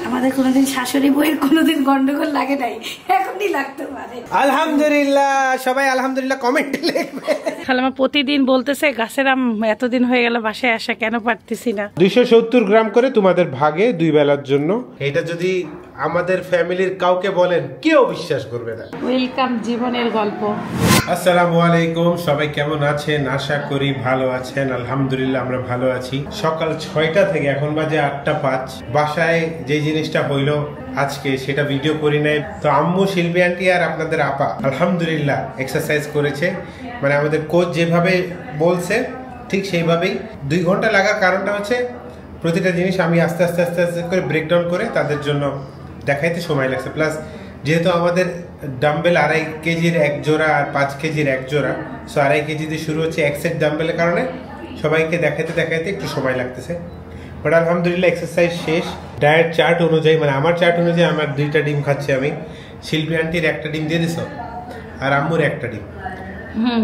আমাদের কোনোদিন শাশুড়ি বউয়ের কোনোদিন গন্ডগোল লাগে নাই, এখনই লাগতে পারে। আলহামদুলিল্লাহ, সবাই আলহামদুলিল্লাহ কমেন্টে লিখবে। খালামা প্রতিদিন বলতেছে গাছের আম এতদিন হয়ে গেল বাসায় আসা কেন পারতেছি না। 270 গ্রাম করে তোমাদের ভাগে 2 বেলার জন্য। এটা যদি আমাদের ফ্যামিলির কাউকে বলেন কেউ বিশ্বাস করবে না। ওয়েলকাম জীবনের গল্প। আসসালামু আলাইকুম, সবাই কেমন আছেন? আশা করি ভালো আছেন। আলহামদুলিল্লাহ আমরা ভালো আছি। সকাল 6টা থেকে এখন বাজে 8:05। বাসায় যে জিনিসটা হইলো আজকে সেটা ভিডিও করি নাই। তো আম্মু, শিল্পী আন্টি আর আপনাদের আপা আলহামদুলিল্লাহ এক্সারসাইজ করেছে, মানে আমাদের কোচ যেভাবে বলছে ঠিক সেইভাবেই। 2 ঘন্টা লাগার কারণটা হচ্ছে প্রতিটা জিনিস আমি আস্তে আস্তে আস্তে আস্তে করে ব্রেকডাউন করে তাদের জন্য দেখাইতে সময় লাগছে। প্লাস যেহেতু আমাদের ডাম্বেল 2.5 কেজির 1 জোড়া আর 5 কেজির 1 জোড়া, সো 2.5 কেজি দিয়ে শুরু হচ্ছে 1 সেট ডাম্বেলের কারণে সবাইকে দেখাইতে দেখাইতে একটু সময় লাগতেছে। বাট আলহামদুলিল্লাহ এক্সারসাইজ শেষ। ডায়েট চার্ট অনুযায়ী, মানে আমার চার্ট অনুযায়ী আমার 2টা ডিম খাচ্ছি আমি। শিল্পী আন্টির 1টা ডিম দিয়ে দিছো আর আম্মুর 1টা ডিম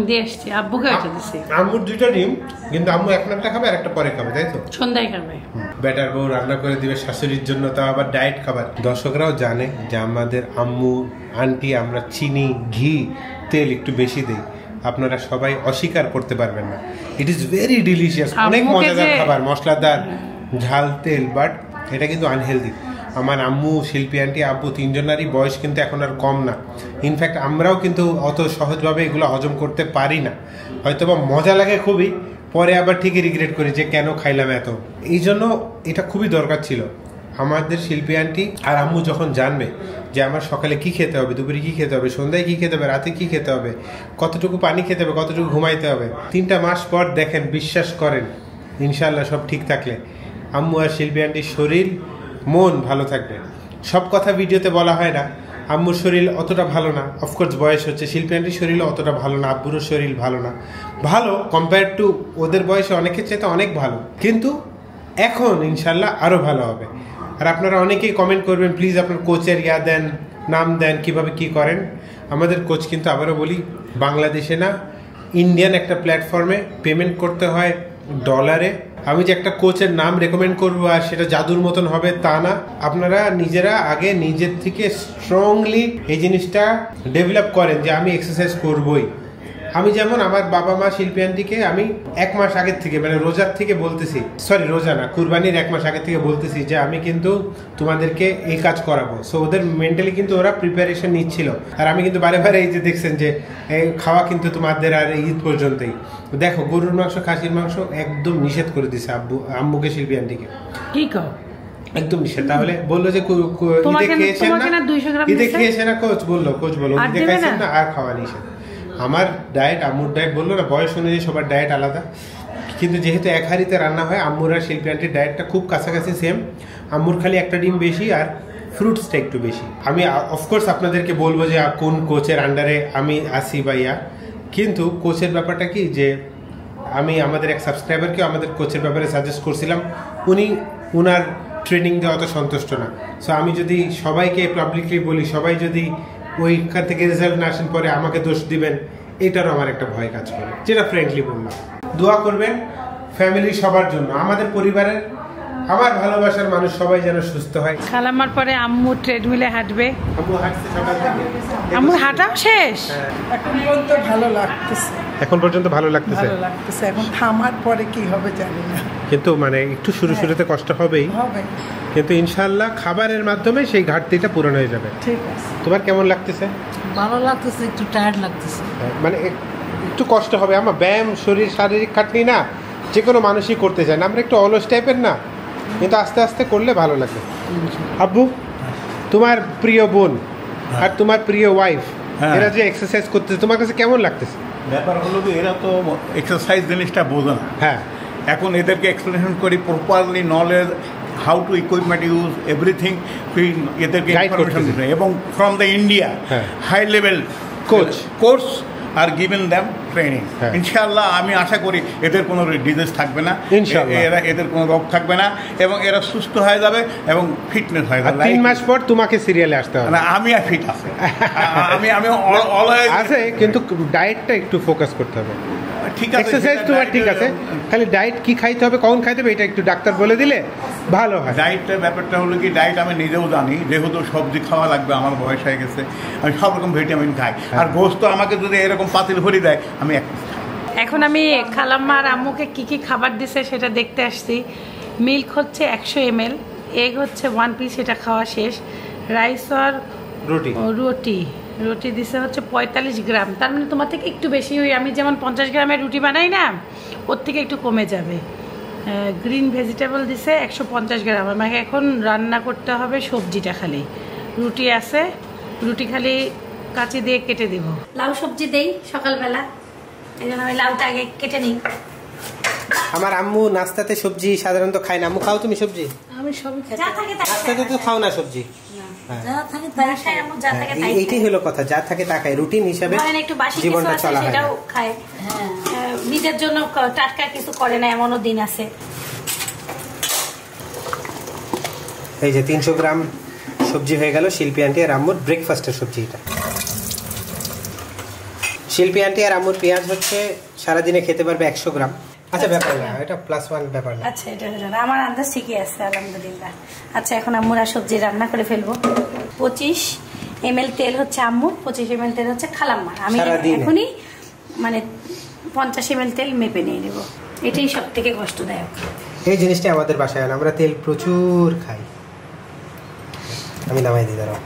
দিয়ে আসছি। আব্বুকে একটা দিছি। আম্মুর 2টা ডিম, কিন্তু আম্মু একটা খাবে আর একটা পরে খাবে, তাই তো? সন্ধ্যায় খাবে। বেটার বউ রান্না করে দিবে শাশুড়ির জন্য, তাও আবার ডায়েট খাবার। দর্শকরাও জানে যে আমাদের আম্মু আন্টি আমরা চিনি, ঘি, তেল একটু বেশি দেই। আপনারা সবাই অস্বীকার করতে পারবেন না। ইট ইজ ভেরি ডিলিশিয়াস, অনেক মজাদার খাবার, মশলাদার, ঝাল, তেল, বাট এটা কিন্তু আনহেলদি। আমার আম্মু, শিল্পী আন্টি, আব্বু 3জনেরই বয়স কিন্তু এখন আর কম না। ইনফ্যাক্ট আমরাও কিন্তু অত সহজভাবে এগুলো হজম করতে পারি না। হয়তোবা মজা লাগে খুবই, পরে আবার ঠিকই রিগ্রেট করি যে কেন খাইলাম এত। এই জন্য এটা খুবই দরকার ছিল। আমাদের শিল্পী আন্টি আর আম্মু যখন জানবে যে আমার সকালে কি খেতে হবে, দুপুরে কি খেতে হবে, সন্ধ্যায় কি খেতে হবে, রাতে কি খেতে হবে, কতটুকু পানি খেতে হবে, কতটুকু ঘুমাইতে হবে, 3টা মাস পর দেখেন, বিশ্বাস করেন ইনশাল্লাহ সব ঠিক থাকলে আম্মু আর শিল্পী আন্টির শরীর মন ভালো থাকবে। সব কথা ভিডিওতে বলা হয় না। আম্মুর শরীর অতটা ভালো না, অফকোর্স বয়স হচ্ছে। শিল্পী আন্টির শরীরও অতটা ভালো না, আব্বুরও শরীর ভালো না। ভালো কম্পেয়ার টু ওদের বয়সে অনেকের চাইতে অনেক ভালো, কিন্তু এখন ইনশাল্লাহ আরও ভালো হবে। আর আপনারা অনেকেই কমেন্ট করবেন, প্লিজ আপনার কোচের দেন, নাম দেন, কিভাবে কি করেন। আমাদের কোচ কিন্তু আবারও বলি বাংলাদেশে না, ইন্ডিয়ান একটা প্ল্যাটফর্মে পেমেন্ট করতে হয় ডলারে। আমি যে একটা কোচের নাম রেকমেন্ড করবো আর সেটা জাদুর মতন হবে তা না। আপনারা নিজেরা আগে নিজের থেকে স্ট্রংলি এই জিনিসটা ডেভেলপ করেন যে আমি এক্সারসাইজ করবই। আমি যেমন আমার বাবা মা শিল্পী আন্টিকে আমি 1 মাস আগের থেকে, মানে রোজার থেকে বলতেছি, সরি রোজা না, কুরবানির 1 মাস আগের থেকে বলতেছি যে আমি কিন্তু তোমাদেরকে এই কাজ করাবো। সো ওদের মেন্টালি কিন্তু ওরা প্রিপারেশন নিচ্ছিল। আর আমি কিন্তু বারে বারে এই যে দেখছেন যে এই খাওয়া কিন্তু তোমাদের আর ঈদ পর্যন্তই। দেখো গরুর মাংস, খাসির মাংস একদম নিষেধ করে দিছে আম্মুকে, শিল্পী আন্টিকে। কি কও? একদম নিষেধ। তাহলে বললো যে ঈদে খেয়েছেন না, ঈদে খেয়েছে না কোচ বললো, ঈদে খাইছেন না, আর খাওয়া নিষেধ। আমার ডায়েট, আম্মুর ডায়েট বললো না, বয়স অনুযায়ী সবার ডায়েট আলাদা, কিন্তু যেহেতু এক হাঁড়িতে রান্না হয় আম্মুর আর শিল্পী আন্টির ডায়েটটা খুব কাছাকাছি সেম। আম্মুর খালি 1টা ডিম বেশি আর ফ্রুটসটা একটু বেশি। আমি অফকোর্স আপনাদেরকে বলবো যে কোন কোচের আন্ডারে আমি আসি বা কিন্তু কোচের ব্যাপারটা কি যে আমি আমাদের এক সাবস্ক্রাইবারকে আমাদের কোচের ব্যাপারে সাজেস্ট করছিলাম, উনার ট্রেনিং দেওয়া অত সন্তুষ্ট না। সো আমি যদি সবাইকে পাবলিকলি বলি, সবাই যদি ওইখান থেকে রেজাল্ট না আসেন পরে আমাকে দোষ দিবেন, এটারও আমার একটা ভয় কাজ করে, যেটা ফ্রেন্ডলি বললাম। দোয়া করবেন ফ্যামিলির সবার জন্য, আমাদের পরিবারের, আমার ভালোবাসার মানুষ সবাই যেন সুস্থ হয়। খালামার পরে আম্মু ট্রেডমিলে হাঁটবে। আম্মু হাঁটছে সকাল থেকে, আম্মুর হাঁটাও শেষ। এখন পর্যন্ত ভালো লাগতেছে, এখন পর্যন্ত ভালো লাগতেছে। এখন থামার পরে কি হবে জানি না, কিন্তু মানে একটু শুরুতে কষ্ট হবেই, কিন্তু ইনশাআল্লাহ খাবারের মাধ্যমে সেই ঘাটতিটা পূরণ হয়ে যাবে। ঠিক আছে। তোমার কেমন লাগতেছে? ভালো লাগতেছে, একটু টায়ার্ড লাগতেছে, মানে একটু কষ্ট হবে। আমার ব্যায়াম, শারীরিক খাটনি না যে কোনো মানুষই করতে চায় না, আমরা একটু অলস টাইপের না, কিন্তু আস্তে আস্তে করলে ভালো লাগবে। আব্বু, তোমার প্রিয় বোন আর তোমার প্রিয় ওয়াইফ এরা যে এক্সারসাইজ করতেছে, তোমার কাছে কেমন লাগতেছে? ব্যাপার হলো যে এরা তো এক্সারসাইজ জিনিসটা বোঝে না। হ্যাঁ, এখন এদেরকে এক্সপ্লেনেশন করি properly, knowledge, how to equipment use everything, এদেরকে ইনফরমেশন দিতে, এবং from the India high level course are given them training. ইনশাআল্লাহ আমি আশা করি এদের কোনো ডিজিজ থাকবে না, এদের কোনো রোগ থাকবে না, এবং এরা সুস্থ হয়ে যাবে এবং ফিটনেস হয়ে যাবে। 3 মাস পর তোমাকে সিরিয়ালে আসতে হবে। আমি আর ফিট আছে, আমি অলওয়েজ আছে, কিন্তু ডায়েটটা একটু ফোকাস করতে হবে। ঠিক আছে, এক্সারসাইজ তো ঠিক আছে, খালি ডায়েট কি খাইতে হবে, কখন খাইতে হবে এটা একটু ডাক্তার বলে দিলে ভালো হয়। ডায়েটের ব্যাপারটা হলো কি, ডায়েট আমি নিজেও জানি, যেহেতু সবজি খাওয়া লাগবে, আমার বয়স হয়ে গেছে, আমি সব রকম ভিটামিন খাই। আর গোস্ত আমাকে যদি এরকম পাতিল ভরি দেয় আমি এক। এখন আমি খালাম্মা আর আম্মুকে কি কি খাবার দিছে সেটা দেখতে আসছি। মিল্ক হচ্ছে 100 ml, এগ হচ্ছে 1 পিস, এটা খাওয়া শেষ। রাইস আর রুটি দিছে হচ্ছে 45 গ্রাম, তার মানে তোমার থেকে একটু বেশি। ওই আমি যেমন 50 গ্রামের রুটি বানাই না, ওর থেকে একটু কমে যাবে। গ্রিন ভেজিটেবল দিছে 150 গ্রাম। আমাকে এখন রান্না করতে হবে সবজিটা, খালি রুটি আছে, রুটি খালি কাঁচি দিয়ে কেটে দিব। লাউ সবজি দেই সকালবেলা, এই জন্য আমি লাউটা আগে কেটে নিই। আমার আম্মু নাস্তাতে সবজি সাধারণত খায় না। আম্মু খাও তুমি সবজি? আমি সবই খাই, নাস্তাতে তো খাও না সবজি? এইটাই হলো কথা, যা থাকে তা খায়, রুটিন হিসাবে জীবনটা চলা হয়। নিজের জন্য টাটকা কিছু করে না, এমনও দিন আছে। এই যে 300 গ্রাম সবজি হয়ে গেল শিল্পী আন্টি আর আম্মুর ব্রেকফাস্টের সবজি। এটা শিল্পী আন্টি আর আম্মুর পেঁয়াজ হচ্ছে সারাদিনে খেতে পারবে 100 গ্রাম। আচ্ছা, ব্যাপার না, এটা +1 ব্যাপার না। আচ্ছা, এটা আমার আন্দাজ ঠিকই আছে, আলহামদুলিল্লাহ। আচ্ছা, এখন আম্মুরা সবজি রান্না করে ফেলবো। 25 ml তেল হচ্ছে আম্মুর, 25 ml তেল হচ্ছে খালাম্মার। আমি এখনই মানে 50 ml তেল মেপে নিয়ে নেব, এটাই সব থেকে কষ্টদায়ক। এই জিনিসটা আমাদের বাসায় আমরা তেল প্রচুর খাই। আমি নামাই দিই, দাঁড়াও।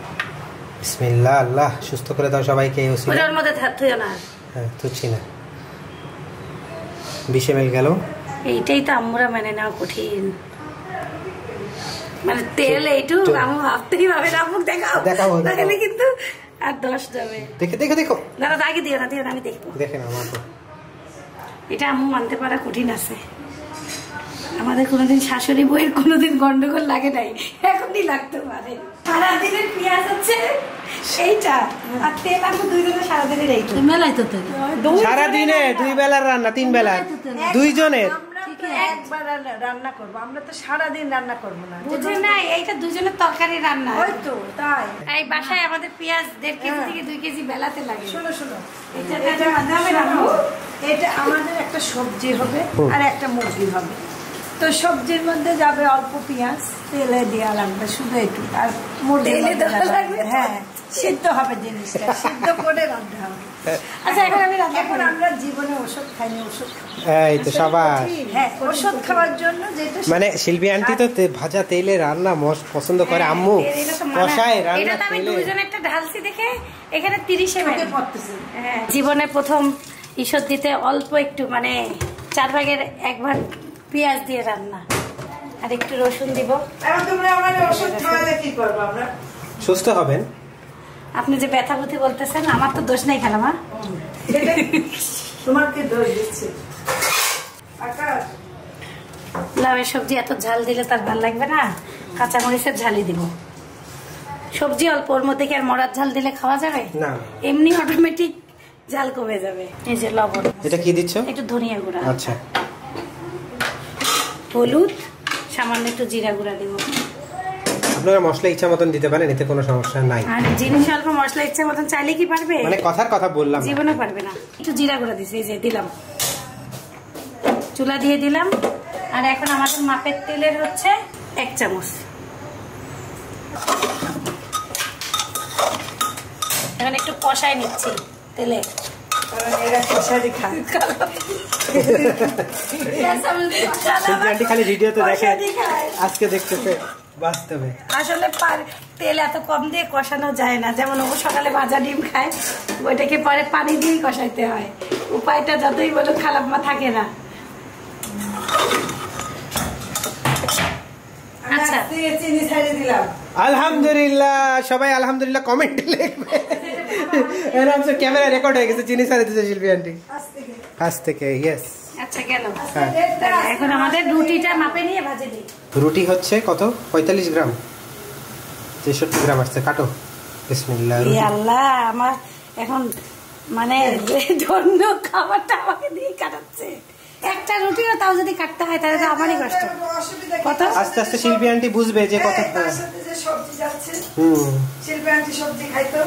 বিসমিল্লাহ, আল্লাহ সুস্থ করে দাও সবাইকে। ওটার মধ্যে থুইও না। হ্যাঁ, তুচ্ছি না। 20 ml গেল। এইটাই তো আম্মুরা মেনে নেওয়া কঠিন, মানে তেল এইটু আম্মু ভাবতেই পাবে না। আম্মু দেখাবো তাহলে কিন্তু আর 10 যাবে। দেখো দাদা আগে দিও না, আমি দেখবো। দেখেন আমার এটা আম্মু মানতে পারা কঠিন আছে। আমাদের কোনোদিন শাশুড়ি বইয়ের কোনোদিন গন্ডগোল লাগে নাই, এখনই লাগতে পারে। সারাদিনের পেঁয়াজ হচ্ছে এইটা, আর তেল আমি 2 জনের সারাদিনের এইটা। মেলাই তো তেল সারাদিনে 2 বেলার রান্না, 3 বেলার 2 জনের। একবার রান্না করবো, আমরা তো সারাদিন রান্না করবো না, বুঝে নাই? এইটা 2 জনের তরকারি রান্না, হয়তো তাই। এই বাসায় আমাদের পেঁয়াজ 1.5 কেজি থেকে 2 কেজি বেলাতে লাগে। শোনো এটা আমাদের একটা সবজি হবে আর একটা মুরগি হবে। তো সবজির মধ্যে যাবে অল্প পেঁয়াজ, তেলে দেওয়া লাগবে শুধু একটু, আর মুরগি লাগবে। হ্যাঁ, সিদ্ধ হবে জিনিসটা, সিদ্ধ করে রান্না হবে। আচ্ছা, এখন আমরা জীবনে ওষুধ খাইনি, ওষুধ এই তো সবার। হ্যাঁ, ওষুধ খাওয়ার জন্য যেটা মানে শিল্পী আন্টি তো ভাজা তেলে রান্না পছন্দ করে। আম্মু কষায় রান্না। এটা তো আমি 2 জন একটা ঢালছি দেখে এখানে 30 ml পড়তেছে। হ্যাঁ, জীবনে প্রথম ঈশ্বর দিতে অল্প একটু, মানে 4 ভাগের 1 ভাগ পেঁয়াজ দিয়ে রান্না, আর একটু রসুন দিব। সুস্থ হবেন। আপনি যে ব্যথা বুদ্ধি বলতেছেন, আমার তো দোষ নাই খালামা, তোমাকে দোষ দিচ্ছে। লাউয়ের সবজি এত ঝাল দিলে তার ভালো লাগবে না, কাঁচামরিচের ঝালই দিব। সবজি অল্প, ওর মধ্যে কি আর মরার ঝাল দিলে খাওয়া যাবে না? এমনি অটোমেটিক ঝাল কমে যাবে। এই যে লবণ, এটা কি দিচ্ছ? একটু ধনিয়া গুঁড়া, আচ্ছা, হলুদ, সামান্য একটু জিরা গুঁড়া দিব। আপনারা মশলা ইচ্ছা মতন দিতে পারেন, এতে কোনো সমস্যা নাই। আর জিনিস অল্প, মশলা ইচ্ছা মতন চাইলে কি পারবে? মানে কথার কথা বললাম, জীবনে পারবে না। একটু জিরা গুঁড়া দিছি, এই যে দিলাম, চুলা দিয়ে দিলাম। আর এখন আমাদের মাপের তেলের হচ্ছে 1 চামচ। এখন একটু কষাই নিচ্ছি তেলে, কারণ এরা কষারি খায়। খালি ভিডিওতে দেখে, আজকে দেখতেছে বাস্তবে। আসলে তেল এত কম দিয়ে কষানো যায় না। যেমন ও সকালে ভাজা ডিম খায়, ওইটাকে পরে পানি দিয়ে কষাইতে হয়। উপায়টা যতই বলো খালাম্মা থাকে না। আচ্ছা, চিনি ছাড়িয়ে দিলাম। আলহামদুলিল্লাহ, সবাই আলহামদুলিল্লাহ কমেন্টে লিখবে। ক্যামেরা রেকর্ড হয়ে গেছে, চিনি ছাড়িয়ে দিচ্ছে শিল্পী আন্টি আজ থেকে। ইয়েস। আচ্ছা, গেল। এখন আমাদের রুটিটা মাপে নিয়ে ভাজে দিই। রুটি হচ্ছে কত? 45 গ্রাম, 63 গ্রাম আসছে। কাটো। বিসমিল্লাহ। আল্লাহ, আমার এখন মানে জন্য খাবারটা আমাকে দিয়ে কাটাচ্ছে। একটা রুটিও তাও যদি কাটতে হয় তাহলে তো আমারই কষ্ট। কত আস্তে আস্তে শিল্পী আন্টি বুঝবে যে কত। শিল্পী আন্টি সবজি খাইতো।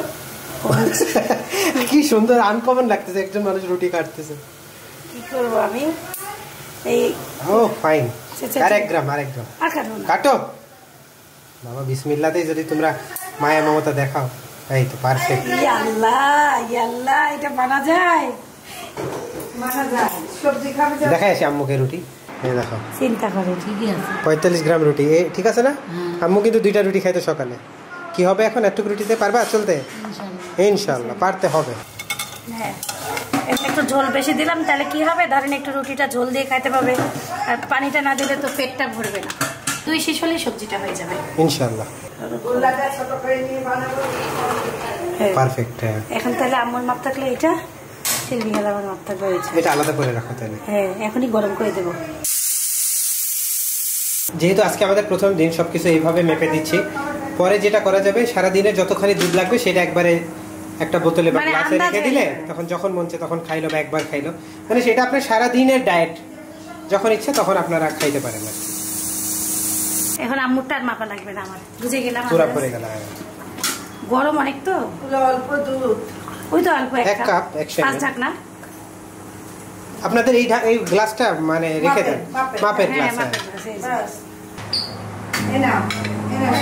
কি সুন্দর আনকমন লাগতেছে, একজন মানুষ রুটি কাটতেছে। কি করবো আমি এই ও ফাইন আচ্ছা, আরেক গ্রাম আর কাটবো না। কাটো বাবা বিসমিল্লাতেই যদি তোমরা মায়া মমতা দেখাও এই তো পারফেক্ট ইয়াল্লাহ এটা বানা যায় সবজি খাবে যা। দেখাই আসি আম্মুকে রুটি এই দেখো চিন্তা করে ঠিকই আছে 45 গ্রাম রুটি ঠিক আছে না? আম্মু কিন্তু 2টা রুটি খাইতো সকালে। কি হবে এখন একটু রুটিতে পারবা চলতে? ইনশাআল্লাহ পারতে হবে। হ্যাঁ একটু ঝোল বেশি দিলাম তাহলে কি হবে, ধরেন একটু রুটিটা ঝোল দিয়ে খাইতে পাবে, আর পানিটা না দিলে তো পেটটা ভরবে না। 2 শেষ হলেই সবজিটা হয়ে যাবে ইনশাআল্লাহ। পারফেক্ট। এখন তাহলে আম্মুর মাপ থাকলে এটা, শিলবি আমার মাপ থাকলে এটা আলাদা করে রাখো তাহলে। হ্যাঁ এখনই গরম করে দেবো। যেহেতু আজকে আমাদের প্রথম দিন সবকিছু এইভাবে মেপে দিচ্ছি, পরে যেটা করা যাবে সারা দিনে যতখানি দুধ লাগবে সেটা একবারে একটা বোতলে বা গ্লাসে রেখে দিলে তখন যখন মন চায় তখন খাইলো বা একবার খাইলো, মানে সেটা আপনার সারা দিনের ডায়েট, যখন ইচ্ছা তখন আপনারা খাইতে পারেন। এখন আম্মুরটা আর মাপা লাগবে না, আমার বুঝে গেলাম। পুরা পড়ে গেল, গরম অনেক তো, অল্প দুধ, ওই তো অল্প 1 কাপ 5 ঢাকনা। আপনাদের এই গ্লাসটা মানে রেখে দেন মাপের গ্লাস।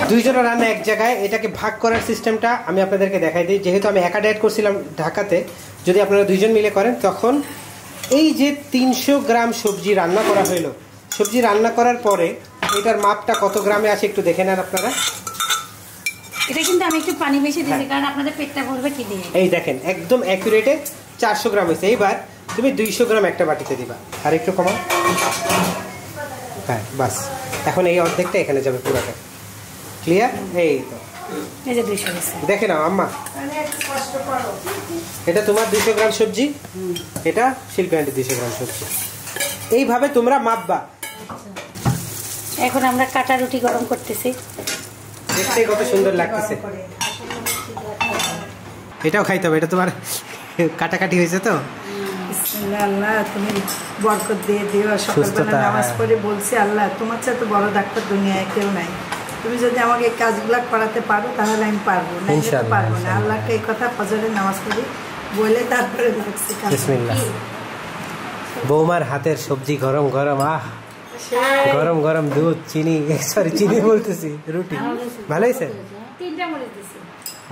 দুইজনের রান্না এক জায়গায়, এটাকে ভাগ করার সিস্টেমটা আমি আপনাদেরকে দেখাই দিই। যেহেতু আমি একা ডায়েট করছিলাম ঢাকাতে, যদি আপনারা 2জন মিলে করেন তখন এই যে 300 গ্রাম সবজি রান্না করা হইলো, সবজি রান্না করার পরে এটার মাপটা কত গ্রামে আসে একটু দেখে নেন আপনারা। এটা কিন্তু আমি একটু পানি বেশি দিয়েছি কারণ আপনাদের পেটটা ভরবে কি দিয়ে। এই দেখেন একদম অ্যাকুরেটে 400 গ্রাম হয়েছে। এইবার তুমি 200 গ্রাম একটা বাটিতে দিবা, আর একটু কমাও। হ্যাঁ বাস, এখন এই অর্ধেকটা এখানে যাবে পুরোটা। ক্লিয়ার? এই তো এই যে 200 দেখে নাও আম্মা, এটা তোমার 200 গ্রাম সবজি, এটা শিল্পী আন্টি 200 গ্রাম সবজি। এইভাবে তোমরা মাপবা। এখন আমরা কাটা রুটি গরম করতেছি, দেখতে কত সুন্দর লাগতেছে। এটাও খাইতে হবে, এটা তোমার কাটাকাটি হয়েছে তো। আল্লাহ তুমি বরকত দিয়ে দিও। সকালবেলা নামাজ পড়ে বলছি, আল্লাহ তোমার চেয়ে তো বড় ডাক্তার দুনিয়ায় কেউ নাই, তুমি যদি আমাকে এই কাজগুলো করাতে পারো তাহলে আমি পারবো, না পারবো না। আল্লাহকে এই কথা ফজরের নামাজ পড়ি বলে তারপরে লাগছে। বিসমিল্লাহ। বৌমার হাতের সবজি গরম গরম, আহ গরম গরম দুধ, চিনি, সরি চিনি বলতেছি, রুটি। ভালো হয়েছে? 3টা মরিচ দিছি।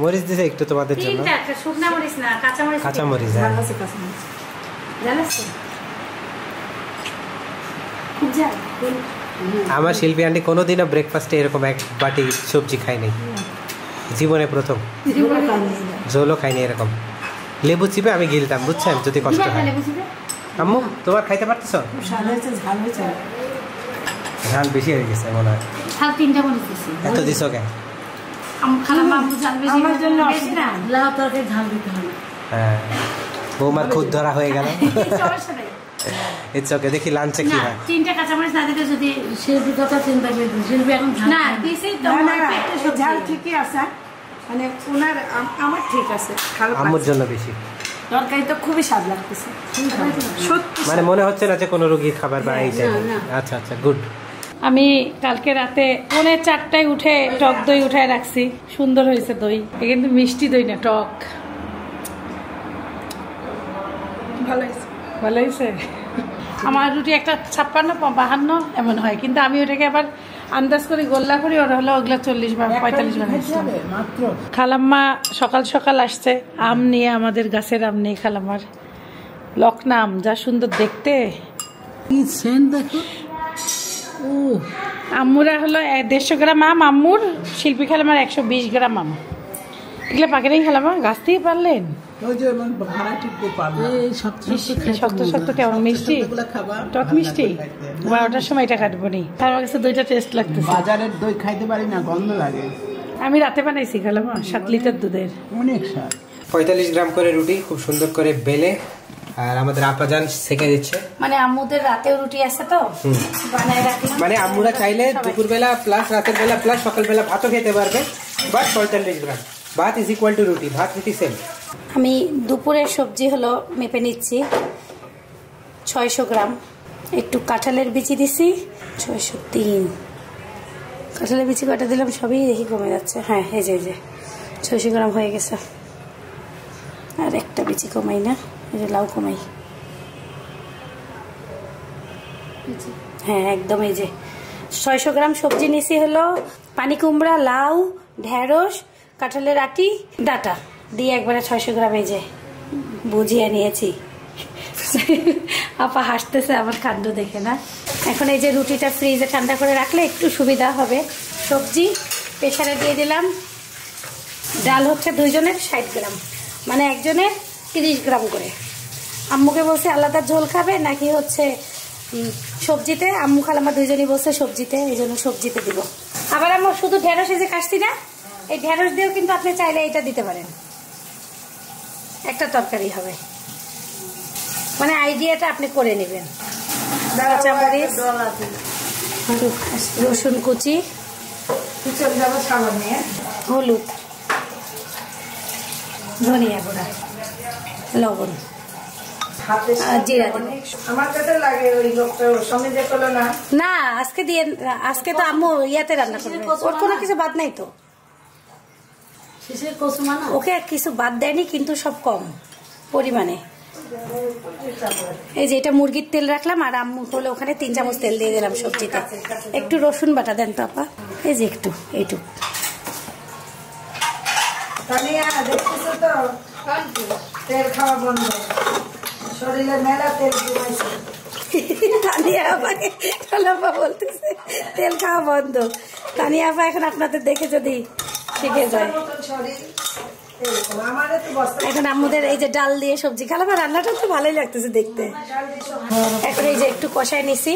মরিচ দিছে একটু তোমাদের জন্য। 3টা, শুকনা মরিচ না, কাঁচা মরিচ। কাঁচা মরিচ, হ্যাঁ। আমার শিল্পী আন্টি কোনোদিনও ব্রেকফাস্টে এরকম এক বাটি সবজি খাই নাই, জীবনে প্রথম। ঝোলও খাইনি এরকম। লেবু চিপে আমি গিলতাম, বুঝছেন, যদি কষ্ট হয়। আম্মু তোমার খাইতে পারতেছো? ঝাল বেশি হয়ে গেছে মনে হয়। ঝাল 3টা মরিচ দিছি। এত দিছো কেন? আমার জন্য লাউ তরকারি ঝাল দিতে হবে। হ্যাঁ, বৌমার খুদ ধরা হয়ে গেল। ইটস ওকে, দেখি লাঞ্চে কি হয়। 3টা কাঁচামরিচ না দিতে যদি শিল্পী কথা চিন্তা করে শিল্পী এখন না দিছি তো ঝাল ঠিকই আছে, মানে ওনার আমার ঠিক আছে। আম্মুর জন্য বেশি তরকারি তো খুবই স্বাদ লাগতেছে, সত্যি মানে মনে হচ্ছে না যে কোনো রোগীর খাবার বা এই টাইপের। আচ্ছা আচ্ছা, গুড। আমি কালকে রাতে 4:45টায় উঠে টক দই উঠায় রাখছি, সুন্দর হয়েছে দই, কিন্তু মিষ্টি দই না, টক। ভালো হয়েছে, ভালো হয়েছে। আমার রুটি একটা 56-52 এমন হয়, কিন্তু আমি ওটাকে আবার আন্দাজ করে গোল্লা করি, ওরা হলো ওগুলা 40 বা 45 বানাইছিলাম। খালাম্মা সকাল সকাল আসছে আম নিয়ে, আমাদের গাছের আম নিয়ে। খালাম্মার লকনা আম, যা সুন্দর দেখতে। আম্মুরা হলো 150 গ্রাম আম আম্মুর, শিল্পী খালামার 120 গ্রাম আম। এগুলো পাকে নেই খালামা, গাছ থেকে পারলেন? শক্ত শক্ত কেমন মিষ্টি, টক মিষ্টি। 12টার সময় এটা কাটবো নি, আমার কাছে দইটা টেস্ট লাগতেছে। বাজারের দই খাইতে পারি না, গন্ধ লাগে। আমি রাতে বানাইছি খালামা 7 লিটার দুধের। অনেক স্বাদ। 45 গ্রাম করে রুটি খুব সুন্দর করে বেলে, আর আমাদের আপাজান সেকে দিচ্ছে। মানে আম্মুদের রাতেও রুটি আছে তো বানায় রাখলাম। মানে আম্মুরা চাইলে দুপুরবেলা প্লাস রাতের বেলা প্লাস সকালবেলা ভাতও খেতে পারবে, বাট 45 গ্রাম ভাত ইজ ইকুয়াল টু রুটি, ভাত রুটি সেম। আমি দুপুরের সবজি হলো মেপে নিচ্ছি 600 গ্রাম। একটু কাঁঠালের বিচি দিছি 603। কাঁঠালের বিচি কটা দিলাম, সবই দেখি কমে যাচ্ছে। হ্যাঁ এই যে 600 গ্রাম হয়ে গেছে। আর একটা বিচি কমাই না, এই যে লাউ কমাই। হ্যাঁ একদম। এই যে 600 গ্রাম সবজি নিছি হলো পানি কুমড়া, লাউ, ঢেঁড়স, কাঁঠালের আটি, ডাটা দিয়ে একবারে 600 গ্রাম এই যে বুঝিয়ে নিয়েছি। আপা হাসতেছে আমার খাদ্য দেখে না। এখন এই যে রুটিটা ফ্রিজে ঠান্ডা করে রাখলে একটু সুবিধা হবে। সবজি প্রেসারে দিয়ে দিলাম। ডাল হচ্ছে 2 জনের 60 গ্রাম, মানে একজনের 30 গ্রাম করে। আম্মুকে বলছে আলাদা ঝোল খাবে নাকি হচ্ছে সবজিতে, আম্মু খালামা 2 জনই বলছে সবজিতে, এই জন্য সবজিতে দিব। আবার আম্মু শুধু ঢেঁড়স যে কাটছি না, এই ঢেঁড়স দিয়েও কিন্তু আপনি চাইলে এটা দিতে পারেন, একটা তরকারি হবে। মানে আইডিয়াটা আপনি করে নেবেন। কাঁচামরিচ, রসুন কুচি, হলুদ, ধনিয়া গুঁড়া, লবণ, জিরা দেবো। আমার কাছে লাগে ওই লোকটা সঙ্গে যে করলো না, না আজকে দিয়ে, আজকে তো আম্মু ইয়াতে রান্না করবে, ওর কোনো কিছু বাদ নাই তো, ওকে কিছু বাদ দেয়নি, কিন্তু সব কম পরিমাণে। এই যে এটা মুরগির তেল রাখলাম, আর আম্মু হলো ওখানে 3 চামচ তেল দিয়ে দিলাম সবজিতে। একটু রসুন বাটা দেন তো আপা, এই যে একটু এইটুকু। দেখতেছো তো তেল খাওয়া বন্ধ, শরীরে মেলা তেল জমাইছে। তানিয়া আপাকে আপা বলতেছে তেল খাওয়া বন্ধ। তানিয়া আপা এখন আপনাদের দেখে যদি শিখে যায়। এখন আমাদের এই যে ডাল দিয়ে সবজি খেলাম, আর রান্নাটা তো ভালোই লাগতেছে দেখতে। এখন এই যে একটু কষাই নিছি,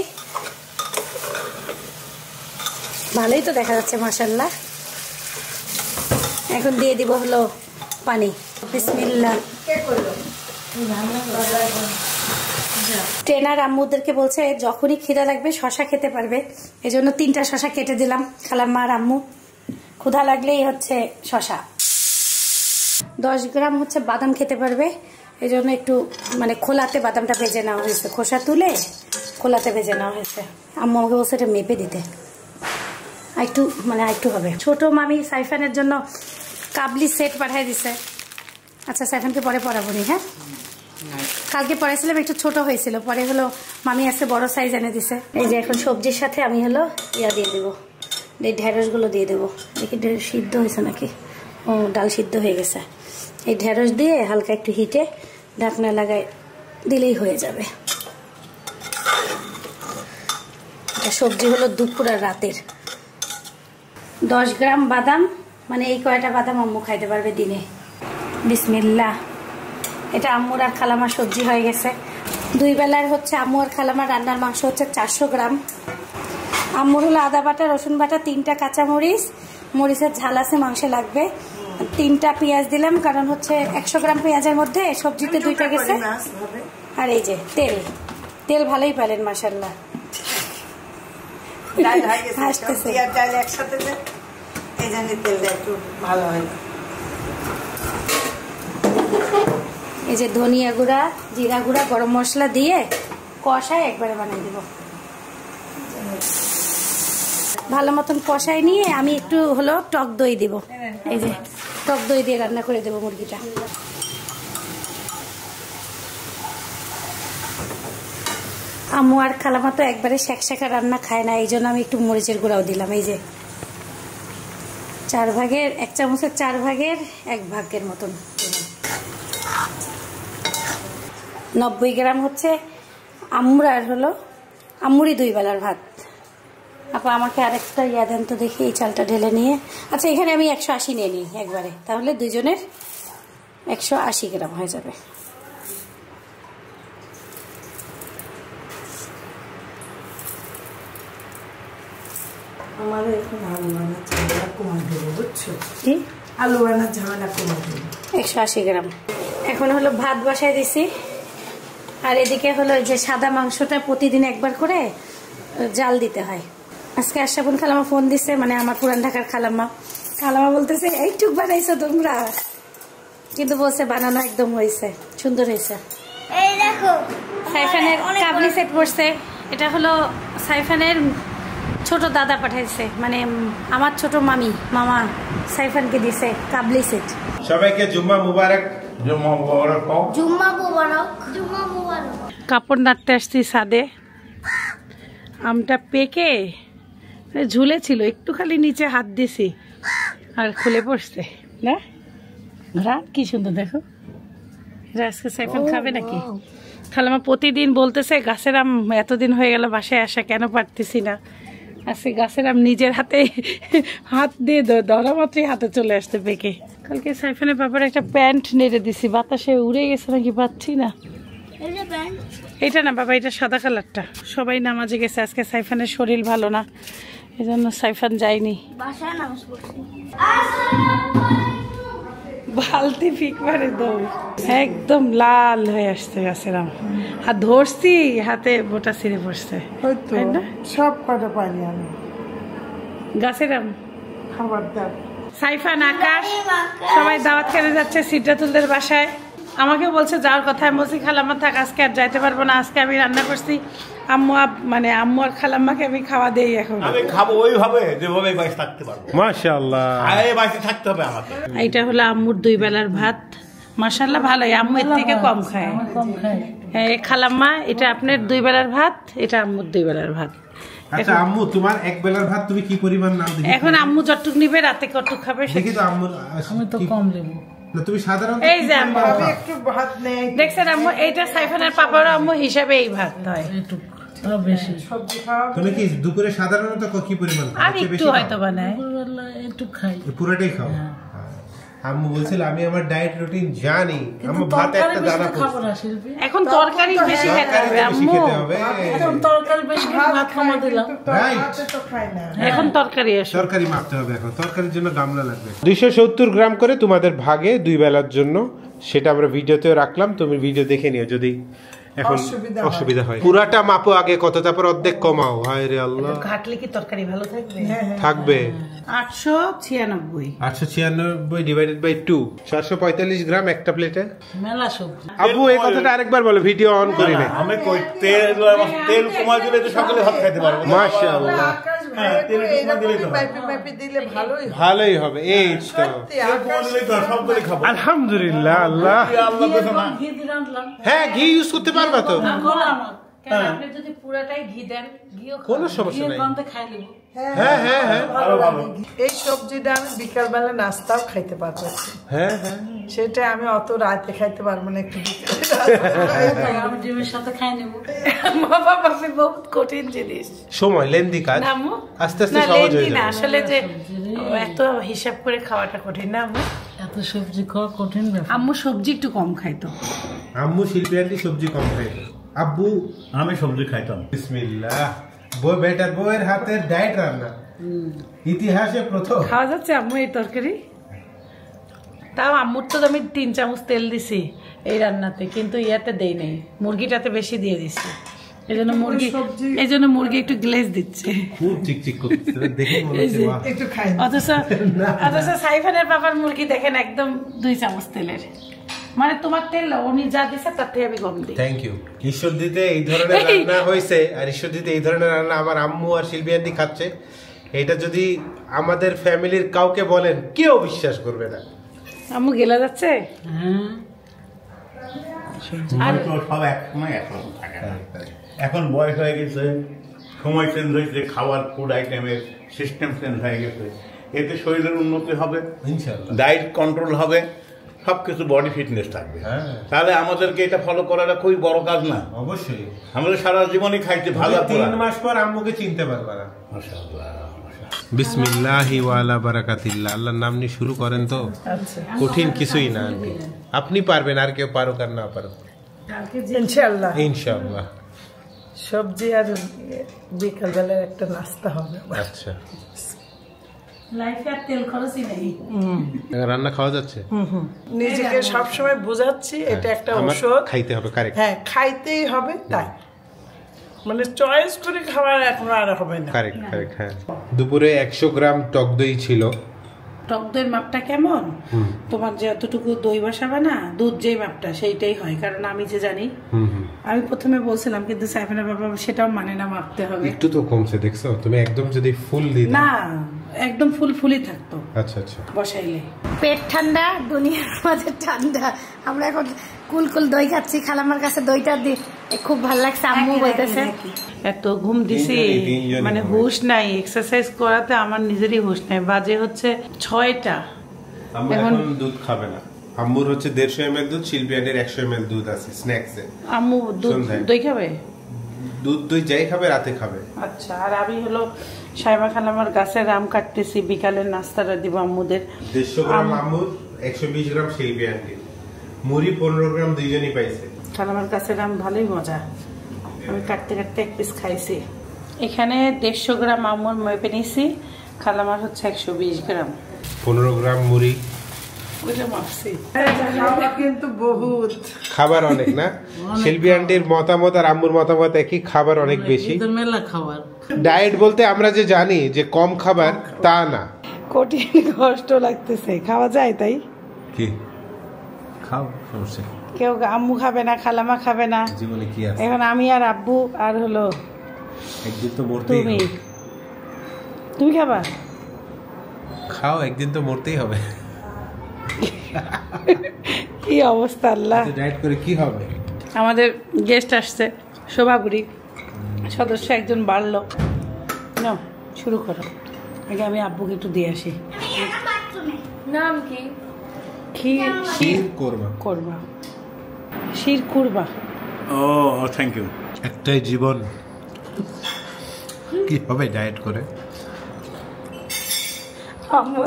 ভালোই তো দেখা যাচ্ছে মাশাআল্লাহ। এখন দিয়ে দিব হলো পানি। বিসমিল্লাহ। ট্রেনার আম্মুদেরকে বলছে যখনই খিদা লাগবে শশা খেতে পারবে, এজন্য 3টা শশা কেটে দিলাম খালাম্মা আর আম্মু। ক্ষুধা লাগলেই হচ্ছে শশা। 10 গ্রাম হচ্ছে বাদাম খেতে পারবে, এজন্য একটু মানে খোলাতে বাদামটা ভেজে নেওয়া হয়েছে, খোসা তুলে খোলাতে ভেজে নেওয়া হয়েছে। আম্মু আমাকে বলছে এটা মেপে দিতে, একটু মানে একটু হবে। ছোট মামি সাইফানের জন্য কাবলি সেট পাঠিয়ে দিছে। আচ্ছা সাইফানকে পরে পড়াবো নি, হ্যাঁ কালকে পড়াইছিলাম, একটু ছোট হয়েছিল, পরে হলো মামি আছে বড় সাইজ এনে দিছে। এই যে এখন সবজির সাথে আমি হলো ইয়া দিয়ে দেবো, এই ঢেঁড়সগুলো দিয়ে দেবো। দেখি ঢেঁড়স সিদ্ধ হয়েছে নাকি, ও ডাল সিদ্ধ হয়ে গেছে। এই ঢেঁড়স দিয়ে হালকা একটু হিটে ঢাকনা লাগাই দিলেই হয়ে যাবে। এটা সবজি হলো দুপুর আর রাতের। 10 গ্রাম বাদাম, মানে এই কয়টা বাদাম আম্মু খাইতে পারবে দিনে। বিসমিল্লাহ। এটা আম্মুর আর খালামার সবজি হয়ে গেছে। 2 বেলার হচ্ছে আম্মু আর খালামার রান্নার মাংস হচ্ছে 400 গ্রাম। আম্মুর হলো আদা বাটা, রসুন বাটা, 3টা কাঁচামরিচ, মরিচের ঝাল আছে মাংসে লাগবে, 3টা পেঁয়াজ দিলাম, কারণ হচ্ছে 100 গ্রাম পেঁয়াজের মধ্যে সবজিতে 2টা গেছে। আর এই যে তেল, তেল ভালোই পেলেন মাশাআল্লাহ। এই যে ধনিয়া গুঁড়া, জিরা গুঁড়া, গরম মশলা দিয়ে কষায় একবারে বানিয়ে দেব। ভালো মতন কষাই নিয়ে আমি একটু হলো টক দই দিব। এই যে টক দই দিয়ে রান্না করে দেবো মুরগিটা। আম্মু আর খালামা তো একবারে শেখা রান্না খায় না, এই জন্য আমি একটু মরিচের গুঁড়াও দিলাম। এই যে 4 ভাগের 1 চামচের 4 ভাগের 1 ভাগের মতন। 90 গ্রাম হচ্ছে আম্মুর, আর হলো আম্মুরই 2 বেলার ভাত। আপা আমাকে আরেকটা ইয়া দেন তো দেখি, এই চালটা ঢেলে নিয়ে। আচ্ছা এখানে আমি 180 নিয়ে নিই একবারে, তাহলে 2 জনের 180 গ্রাম হয়ে যাবে। আমারও এখন আলু বানার ঝামেলা কমাই দেবো, বুঝছো? কি আলু বানার ঝামেলা কমাই দেবো। 180 গ্রাম। এখন হলো ভাত বসাই দিছি, আর এদিকে হলো যে সাদা মাংসটা প্রতিদিন একবার করে জাল দিতে হয়। আজকে আশরাফুল খালামা ফোন দিছে, মানে আমার পুরান ঢাকার খালাম্মা। খালামা বলতেছে এইটুক বানাইছো তোমরা, কিন্তু বলছে বানানো একদম হয়েছে, সুন্দর হয়েছে। এই দেখো সাইফানের কাবলি সেট পড়ছে, এটা হলো সাইফানের ছোট দাদা পাঠাইছে, মানে আমার ছোট মামা সাইফানকে দিছে কাবলি সেট। সবাইকে জুম্মা মুবারক। জুম্মা মুবারক। জুম্মা মুবারক, জুম্মা মুবারক। কাপড় নাড়তে আসছি ছাদে, আমটা পেকে ঝুলে ছিল, একটু খালি নিচে হাত দিছি আর খুলে পড়ছে না। ঘ্রাণ কি সুন্দর দেখো। এটা আজকে সাইফান খাবে নাকি? খালামা প্রতিদিন বলতেছে গাছের আম এতদিন হয়ে গেল বাসায় আসা, কেন পারতেছি না। আজকে গাছের আম নিজের হাতে হাত দিয়ে ধরা মাত্রই হাতে চলে আসতে পেকে। কালকে সাইফানের বাবার একটা প্যান্ট নেড়ে দিছি, বাতাসে উড়ে গেছে নাকি পাচ্ছি না। এটা না বাবা, এটা সাদা কালারটা। সবাই নামাজে গেছে, আজকে সাইফানের শরীর ভালো না, এই জন্য সাইফান যায়নি। বালতি ফিক মারে দৌড়, একদম লাল হয়ে আসছে গাছের আম। আর ধরছি হাতে বোটা ছিঁড়ে পড়ছে। সব কটা পারি আমি গাছের আম খাবার দাও। সাইফান, আকাশ সবাই দাওয়াত খেতে যাচ্ছে সিদ্ধাতুলদের বাসায়। আমাকেও বলছে যাওয়ার কথা। আমি বলছি খালাম্মা থাক, আজকে আর যাইতে পারবো না, আজকে আমি রান্না করছি। আম্মু মানে আম্মু আর খালাম্মাকে আমি খাওয়া দেই। এখন আমি খাবো ওইভাবে যেভাবে বাইরে থাকতে পারবো। মাশাআল্লাহ, বাইরে থাকতে হবে আমাকে। এটা হলো আম্মুর 2 বেলার ভাত। মাশাআল্লাহ ভালোই, আম্মু এর থেকে কম খায়। হ্যাঁ খালাম্মা, এটা আপনার 2 বেলার ভাত, এটা আম্মুর 2 বেলার ভাত। আচ্ছা আম্মু, তোমার 1 বেলার ভাত তুমি কি পরিমাণ নাও দেখি? এখন আম্মু যতটুক নিবে, রাতে কতটুক খাবে দেখি তো আম্মু। আমি তো কম নেব না, তুমি সাধারণত এই যে আম্মু একটু ভাত নেই দেখছেন আম্মু, এইটা সাইফানের পাপার আম্মু হিসাবে এই ভাত হয়। বেশি সবজি খাওয়া। তুমি কি দুপুরে সাধারণত কি পরিমাণ খাও? আমি একটু হয়তো বানাই, একটু খাই, পুরোটাই খাও? আম্মু বলছিল আমি আমার ডায়েট রুটিন জানি, আম্মু ভাত একটা দানা খাবো না শিল্পী। এখন তরকারি বেশি খেতে হবে আম্মু, এখন তরকারি বেশি ভাত কমা দিলাম। রাইট, তো খাই না। এখন তরকারি আসে। তরকারি মাপতে হবে, এখন তরকারির জন্য গামলা লাগবে। 270 গ্রাম করে তোমাদের ভাগে 2 বেলার জন্য, সেটা আমরা ভিডিওতেও রাখলাম, তুমি ভিডিও দেখে নিও যদি এখন অসুবিধা হয়। পুরাটা মাপো আগে কত, তারপর অর্ধেক কমাও। হায় রে আল্লাহ, ঘাটলে কি তরকারি ভালো থাকবে? থাকবে 896 896 ডিভাইডেড বাই 2, 745 গ্রাম একটা প্লেটে। মেলা সবজি। আব্বু এই কথাটা আরেকবার বলো, ভিডিও অন করি না। আমি কই তেল কমা দিলে তো সকালে ভাত খাইতে পারবো। মাশাআল্লাহ, ভালোই হবে। এই তো আলহামদুলিল্লাহ, আল্লাহ। হ্যাঁ, ঘি ইউজ করতে পারবা তো? আপনি যদি পুরাটাই ঘি দেন, কোনো সমস্যা নাই। খাই নেব। হ্যাঁ হ্যাঁ হ্যাঁ, এই সবজিটা আমি বিকাল বেলা নাস্তাও খাইতে পারবো। হ্যাঁ হ্যাঁ, সেটা আমি অত রাতে খাইতে পারবো না, একটু আমি ডিমের সাথে খাই নেব। বাবা বাপি বহুত কঠিন জিনিস, সময় লেন্দি কাজ, আস্তে আস্তে সহজ হয়ে যাবে। আসলে যে এত হিসাব করে খাওয়াটা কঠিন না আম্মু, এত সবজি খাওয়া কঠিন ব্যাপার। আম্মু সবজি একটু কম খাইতো। আম্মু শিল্পী আন্টি সবজি কম খাইতো, আব্বু আমি সবজি খাইতাম। বিসমিল্লাহ, বউ বেটার বউয়ের হাতের ডায়েট রান্না ইতিহাসে প্রথম খাওয়া যাচ্ছে আম্মু এই তরকারি। তাও আম্মুর তো আমি 3 চামচ তেল দিছি এই রান্নাতে, কিন্তু ইয়াতে দেই নাই, মুরগিটাতে বেশি দিয়ে দিছি। এই জন্য মুরগি একটু গ্লেজ দিচ্ছে, খুব চিকচিক করছে, দেখে মনে হচ্ছে বাহ। একটু খাই। অথচ সাইফানের বাবার মুরগি দেখেন একদম 2 চামচ তেলের, মানে তোমার তেল উনি যা দিছে তার থেকে আমি কম দিই। Thank you. ঈশ্বর দিতে এই ধরনের রান্না হয়েছে, আর ঈশ্বর দিতে এই ধরনের রান্না আমার আম্মু আর শিল্পী আন্টি খাচ্ছে। এটা যদি আমাদের ফ্যামিলির কাউকে বলেন, কেউ বিশ্বাস করবে না। আম্মু গেলা যাচ্ছে। আর সব একসময় একরকম থাকে না। এখন বয়স হয়ে গেছে, সময় চেঞ্জ হয়েছে, খাওয়ার ফুড আইটেমের সিস্টেম চেঞ্জ হয়ে গেছে। এতে শরীরের উন্নতি হবে, ইনশাআল্লাহ ডায়েট কন্ট্রোল হবে, সবকিছু বডি ফিটনেস থাকবে। তাহলে আমাদেরকে এটা ফলো করাটা খুবই বড় কাজ না? অবশ্যই। আমাদের সারা জীবনই খাইতে ভালো। 3 মাস পর আম্মুকে চিনতে পারবা না। বিসমিল্লাহি ওয়া আলা বারাকাতিল্লাহ, আল্লাহর নাম নিয়ে শুরু করেন তো, কঠিন কিছুই না। আপনি পারবেন, আর কেউ পারুক আর না পারুক, ইনশাআল্লাহ ইনশাআল্লাহ। সবজি আর বিকাল বেলার একটা নাস্তা হবে। আচ্ছা, লাইফে আর তেল খরচই নেই, রান্না খাওয়া যাচ্ছে। নিজেকে সবসময় বোঝাচ্ছি এটা একটা ঔষধ, খাইতে হবে। কারেক্ট, হ্যাঁ খাইতেই হবে, তাই মানে চয়েস করে খাবার এখন আর হবে না। Correct correct. হ্যাঁ, দুপুরে 100 গ্রাম টক দই ছিল। টক দইয়ের মাপটা কেমন? তোমার যতটুকু দই বসাবে না, দুধ যেই মাপটা সেইটাই হয়, কারণ আমি যে জানি। আমি প্রথমে বলছিলাম, কিন্তু সাইফানের বাবা সেটাও মানে না, মাপতে হবে। একটু তো কমছে দেখছো তুমি, একদম যদি ফুল দিতে না, একদম ফুলফুলি থাকতো। আচ্ছা আচ্ছা, বসাইলে পেট ঠান্ডা, দুনিয়ার মাঝে ঠান্ডা। আমরা এখন কুল কুল দই খাচ্ছি, খালামার কাছে দইটা খুব ভালো লাগছে, আম্মু বলতেছে। এত ঘুম দিছি মানে হুশ নাই, এক্সারসাইজ করাতে আমার নিজেরই হুশ নাই। বাজে হচ্ছে 6টা। আমরা এখন দুধ খাবে না। আম্মুর হচ্ছে 150 ml দুধ, শিল্পী আন্টির 100 ml দুধ আছে স্ন্যাক্সে। আম্মু দুধ দই খাবে? দুধ দই যাই খাবে রাতে খাবে। আচ্ছা। আর আমি হলো সাইমা খালামার গাছের আম কাটতেছি, বিকালের নাস্তাটা দিব আম্মুদের। 150 গ্রাম আম্মুর, 120 গ্রাম শিল্পী আন্টি, মুড়ি 15 গ্রাম দুইজনই পাইছে। খালামার গাছের আম ভালোই মজা, আমি কাটতে কাটতে এক পিস খাইছি। এখানে 150 গ্রাম আম্মুর মেপে নিছি, খালামার হচ্ছে 120 গ্রাম। 15 গ্রাম মুড়ি, ওইটা মাপছি। কিন্তু বহুত খাবার অনেক না? শিল্পী আন্টির মতামত আর আম্মুর মতামত একই, খাবার অনেক বেশি। মেলা খাবার। ডায়েট বলতে আমরা যে জানি যে কম খাবার তা না, কঠিন কষ্ট লাগতেছে। খাওয়া যায় তাই কি খাও সমস্যা। কেউ আম্মু খাবে না, খালামা খাবে না, জীবনে কি আছে? এখন আমি আর আব্বু আর হলো একদিন তো মরতেই তুমি। হবে। তুমি খাবা? খাও, একদিন তো মরতেই হবে। কি অবস্থা আল্লাহ। ডায়েট করে কি হবে? আমাদের গেস্ট আসছে, শোভাপুরি সদস্য একজন বাড়লো। নাও শুরু করো। আগে আমি আব্বুকে একটু দিয়ে আসি। নাম কি? ক্ষীর করবা। করবা, শির কুরবা। ও থ্যাংক ইউ। একটাই জীবন, কি হবে ডায়েট করে? আম্মু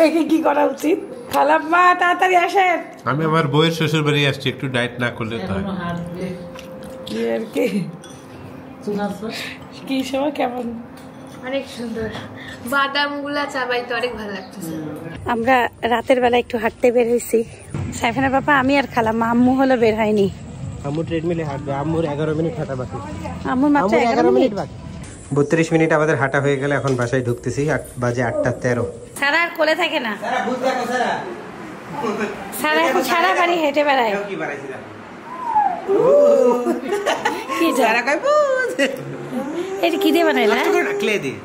একে কি করা উচিত? খালাম্মা তাড়াতাড়ি আসেন। আমি আমার বউয়ের শ্বশুর বাড়ি আসছি, একটু ডায়েট না করলে তো হয়। কি আর কি সময় কেমন? অনেক সুন্দর, বাদাম গুলা চাবাইতে অনেক ভালো লাগতেছে। আমরা রাতের বেলা একটু হাঁটতে বের হয়েছি, সাইফানের বাবা, আমি আর খালাম্মা। আম্মু হলো বের হয়নি। আম্মু ট্রেডমিলে হাঁটবে, আম্মুর 11 মিনিট হাঁটা বাকি। আম্মুর মাত্র 11 মিনিট বাকি। 32 মিনিট আমাদের হাঁটা হয়ে গেলে এখন বাসায় ঢুকতেছি। বাজে 8:13। সারা আর কোলে থাকে না, সারা এখন সারা বাড়ি হেঁটে বেড়ায়। কি সারা কই বুঝ, এটা কি দিয়ে বানাইলা? ক্লে দিয়ে।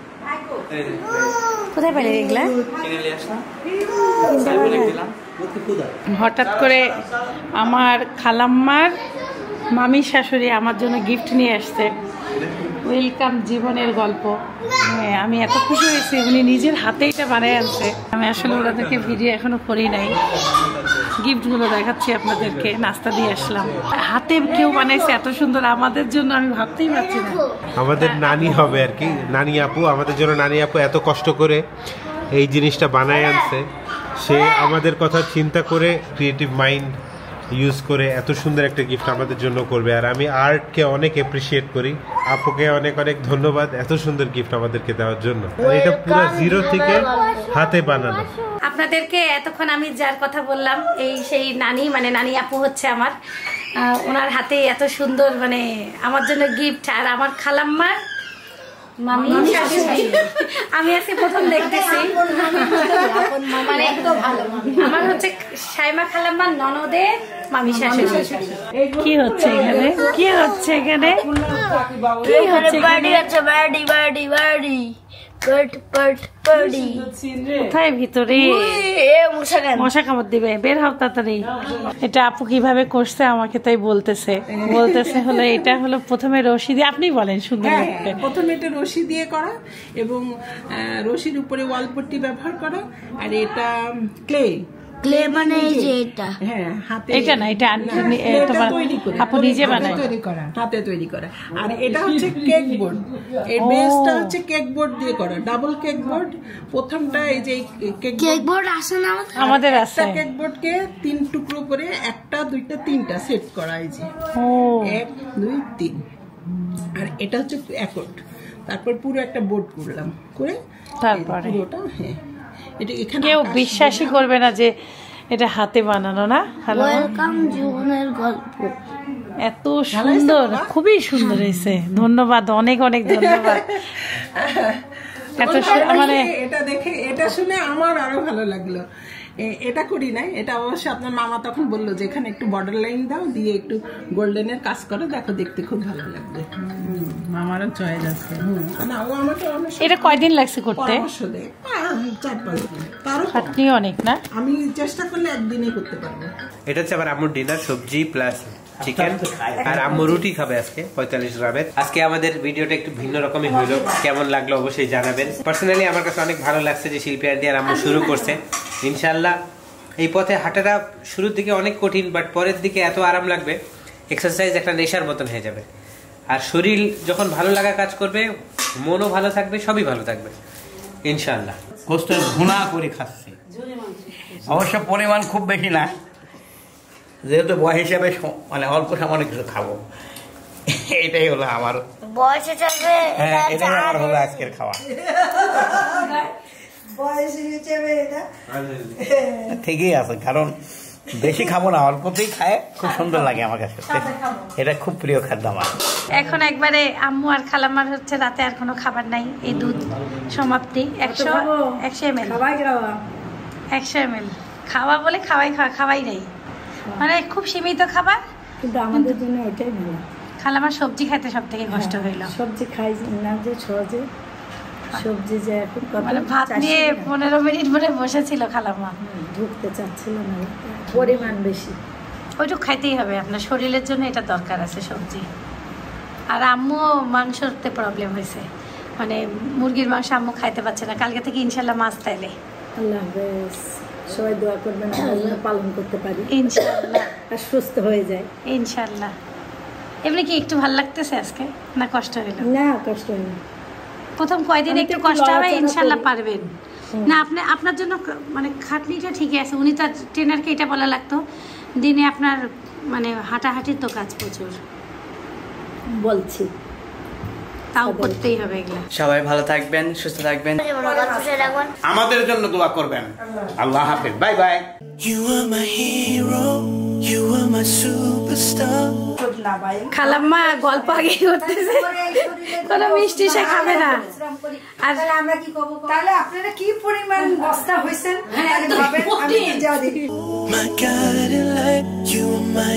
কোথায় পেলে এগুলা? হঠাৎ করে আমার খালাম্মার মামি শাশুড়ি আমার জন্য গিফট নিয়ে আসছে। ওয়েলকাম জীবনের গল্প। হ্যাঁ, আমি এত খুশি হয়েছি, উনি নিজের হাতে এটা বানিয়ে আনছে। আমি আসলে ওনাদেরকে ভিডিও এখনো করি নাই, গিফটগুলো দেখাচ্ছি আপনাদেরকে। নাস্তা দিয়ে আসলাম, হাতে কেউ বানাইছে এত সুন্দর আমাদের জন্য, আমি ভাবতেই পারছি না। আমাদের নানি হবে আর কি, নানি আপু আমাদের জন্য। নানি আপু এত কষ্ট করে এই জিনিসটা বানায় আনছে, সে আমাদের কথা চিন্তা করে ক্রিয়েটিভ মাইন্ড ইউজ করে এত সুন্দর একটা গিফট আমাদের জন্য করবে। আর আমি আর্টকে অনেক অ্যাপ্রিসিয়েট করি, আপুকে অনেক অনেক ধন্যবাদ এত সুন্দর গিফট আমাদেরকে দেওয়ার জন্য। আর এটা পুরো জিরো থেকে হাতে বানানো। আপনাদেরকে এতক্ষণ আমি যার কথা বললাম, এই সেই নানি, মানে নানি আপু হচ্ছে আমার। ওনার হাতে এত সুন্দর মানে আমার জন্য গিফট। আর আমার খালাম্মার মামি শাশুড়ি, আমি আজকে প্রথম দেখতেছি। মানে আমার হচ্ছে সাইমা খালাম্মার ননদের মামি শাশুড়ি। কি হচ্ছে এখানে? কি হচ্ছে এখানে? কি হচ্ছে এখানে? কোথায় ভিতরে? মশা কামড় দিবে, বের হও তাড়াতাড়ি। এটা আপু কিভাবে করছে আমাকে তাই বলতেছে হলো এটা হলো প্রথমে রশি দিয়ে, আপনি বলেন সুন্দর। প্রথমে এটা রশি দিয়ে করা এবং রশির উপরে ওয়ালপট্টি ব্যবহার করা। আর এটা ক্লে মানে হ্যাঁ হাতে, এটা না, এটা আপু নিজে বানায়, হাতে তৈরি করা। আর এটা হচ্ছে কেক বোর্ড, এই বেসটা হচ্ছে কেক বোর্ড দিয়ে করা, ডাবল কেক বোর্ড। প্রথমটা এই যে কেক বোর্ড আছে না আমাদের আছে, কেক বোর্ডকে 3 টুকরো করে 1টা 2টা 3টা সেট করা, এই যে 1 2 3। আর এটা হচ্ছে অ্যাকর্ড। তারপর পুরো একটা বোর্ড করলাম, করে তারপরে পুরোটা হ্যাঁ এটা এখানে কেউ বিশ্বাসই করবে না যে এটা হাতে বানানো না। ওয়েলকাম জীবনের গল্প। এত সুন্দর, খুবই সুন্দর হয়েছে। ধন্যবাদ, অনেক অনেক ধন্যবাদ। এত মানে এটা দেখে, এটা শুনে আমার আরো ভালো লাগলো। এটা করি নাই, এটা অবশ্য আপনার মামা তখন বললো যে এখানে একটু বর্ডার লাইন দাও, দিয়ে একটু গোল্ডেনের কাজ করো, দেখো দেখতে খুব ভালো লাগবে। মামারও চয়েস আছে। না ও আমাকে অনেক এটা কয়দিন লাগছে করতে? 4-5 দিন, তারও খাটনি অনেক না? আমি চেষ্টা করলে একদিনে করতে পারবো। এটা হচ্ছে আবার আম্মুর ডিনার, সবজি প্লাস চিকেন, আর আম্মু রুটি খাবে আজকে 45 গ্রামের। আজকে আমাদের ভিডিওটা একটু ভিন্ন রকমই হইলো, কেমন লাগলো অবশ্যই জানাবেন। পার্সোনালি আমার কাছে অনেক ভালো লাগছে যে শিল্পী আন্টি আর আম্মু শুরু করছে। ইনশাল্লাহ এই পথে হাঁটাটা শুরুর দিকে অনেক কঠিন, বাট পরের দিকে এত আরাম লাগবে, এক্সারসাইজ একটা নেশার মতন হয়ে যাবে। আর শরীর যখন ভালো লাগা কাজ করবে, মনও ভালো থাকবে, সবই ভালো থাকবে ইনশাল্লাহ। গোস্তের ভুনা করে খাচ্ছি, অবশ্য পরিমাণ খুব বেশি না, যেহেতু বয়স হিসাবে মানে অল্প সামান্য কিছু খাবো, এটাই হলো আমার বয়স হিসাবে। হ্যাঁ, এটাই আমার হলো আজকের খাওয়া। বয়স হিসেবে এটা ঠিকই আছে, কারণ বেশি খাবো না, অল্পতেই খায়, খুব সুন্দর লাগে আমার কাছে, এটা খুব প্রিয় খাদ্য আমার। এখন একবারে আম্মু আর খালাম্মার হচ্ছে রাতে আর কোনো খাবার নাই, এই দুধ সমাপ্তি। 100 ml 100 ml খাওয়া বলে খাওয়াই নাই, মানে খুব সীমিত খাবার। কিন্তু আমাদের জন্য ওইটাই ভালো। খালাম্মার সবজি খাইতে সব থেকে কষ্ট হইলো। সবজি খাই না যে সহজে, সবজি যে এখন মানে ভাত নিয়ে 15 মিনিট ধরে বসেছিল খালাম্মা, ঢুকতে চাচ্ছিল না, পরিমাণ বেশি। ওইটুকু খাইতেই হবে, আপনার শরীরের জন্য এটা দরকার আছে সবজি। আর আম্মু মাংসতে প্রবলেম হয়েছে, মানে মুরগির মাংস আম্মু খাইতে পারছে না, কালকে থেকে ইনশাল্লাহ মাছ তাইলে। আল্লাহ হাফেজ, সবাই দোয়া করবেন পালন করতে পারি ইনশাল্লাহ, আর সুস্থ হয়ে যায় ইনশাল্লাহ। এমনি কি একটু ভালো লাগতেছে আজকে, না কষ্ট হইল? না, কষ্ট হয়নি। প্রথম কয়দিন একটু কষ্ট হবে, ইনশাল্লাহ পারবেন। না আপনার জন্য মানে খাটনিটা ঠিকই আছে, উনি তো ট্রেনারকে এটা বলা লাগতো, দিনে আপনার মানে হাঁটাহাঁটির তো কাজ প্রচুর, বলছি তাও করতেই হবে এগুলা। সবাই ভালো থাকবেন, সুস্থ থাকবেন, আমাদের জন্য দোয়া করবেন। আল্লাহ হাফেজ, bye bye. You are my hero, you are my superstar. খালাম্মা গল্প আগে করতেছে, কোনো মিষ্টি সে খাবে না। আর আমরা কি করবো, তাহলে আপনারা কি পরিমাণ বস্তা হয়েছেন My guiding light, you are my